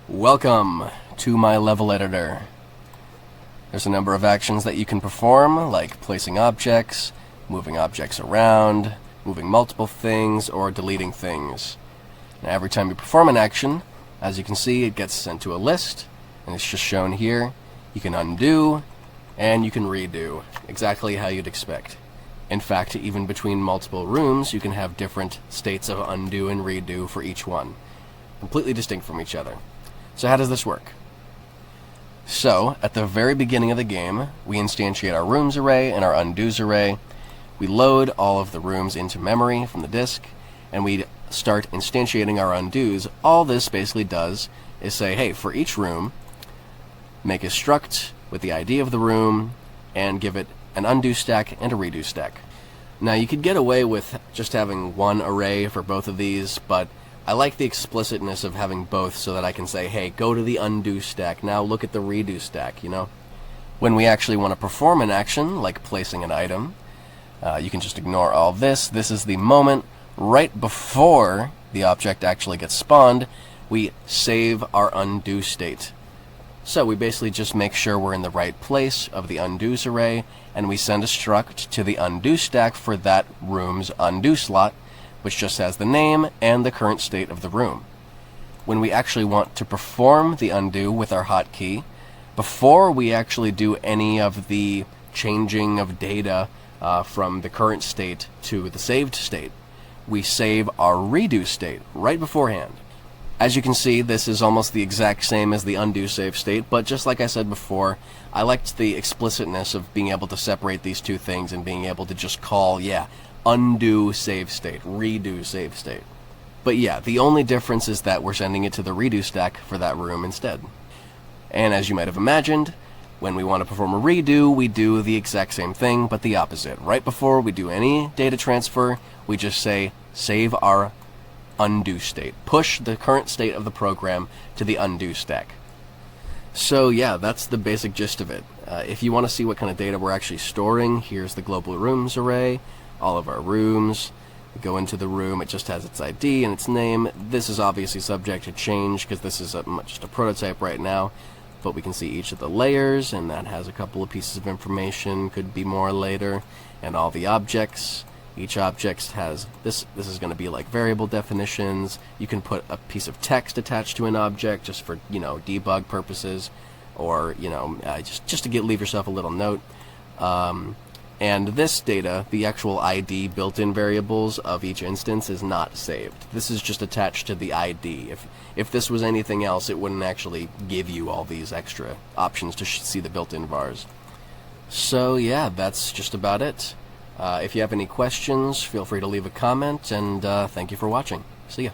Welcome to my level editor. There's a number of actions that you can perform, like placing objects, moving objects around, moving multiple things, or deleting things. Now, every time you perform an action, as you can see, it gets sent to a list, and it's just shown here. You can undo, and you can redo, exactly how you'd expect. In fact, even between multiple rooms, you can have different states of undo and redo for each one, completely distinct from each other. So how does this work? So, at the very beginning of the game, we instantiate our rooms array and our undos array. We load all of the rooms into memory from the disk, and we start instantiating our undos. All this basically does is say, hey, for each room, make a struct with the ID of the room, and give it an undo stack and a redo stack. Now, you could get away with just having one array for both of these, but I like the explicitness of having both so that I can say, hey, go to the undo stack, now look at the redo stack, you know? When we actually want to perform an action, like placing an item, you can just ignore all this. This is the moment right before the object actually gets spawned, we save our undo state. So we basically just make sure we're in the right place of the undos array, and we send a struct to the undo stack for that room's undo slot, which just has the name and the current state of the room. When we actually want to perform the undo with our hotkey, before we actually do any of the changing of data from the current state to the saved state, we save our redo state right beforehand. As you can see, this is almost the exact same as the undo save state, but just like I said before, I liked the explicitness of being able to separate these two things and being able to just call, undo save state, redo save state. But yeah, the only difference is that we're sending it to the redo stack for that room instead. And as you might have imagined, when we want to perform a redo, we do the exact same thing, but the opposite. Right before we do any data transfer, we just say, save our undo state. Push the current state of the program to the undo stack. So yeah, that's the basic gist of it. If you want to see what kind of data we're actually storing, here's the global rooms array. All of our rooms. We go into the room, it just has its ID and its name. This is obviously subject to change because this is just a prototype right now, but we can see each of the layers, and that has a couple of pieces of information, could be more later, and all the objects. Each object has this is going to be like variable definitions. You can put a piece of text attached to an object just for, debug purposes, or, just to leave yourself a little note. And this data, the actual ID built-in variables of each instance, is not saved. This is just attached to the ID. If this was anything else, it wouldn't actually give you all these extra options to see the built-in vars. So yeah, that's just about it. If you have any questions, feel free to leave a comment, and thank you for watching. See ya.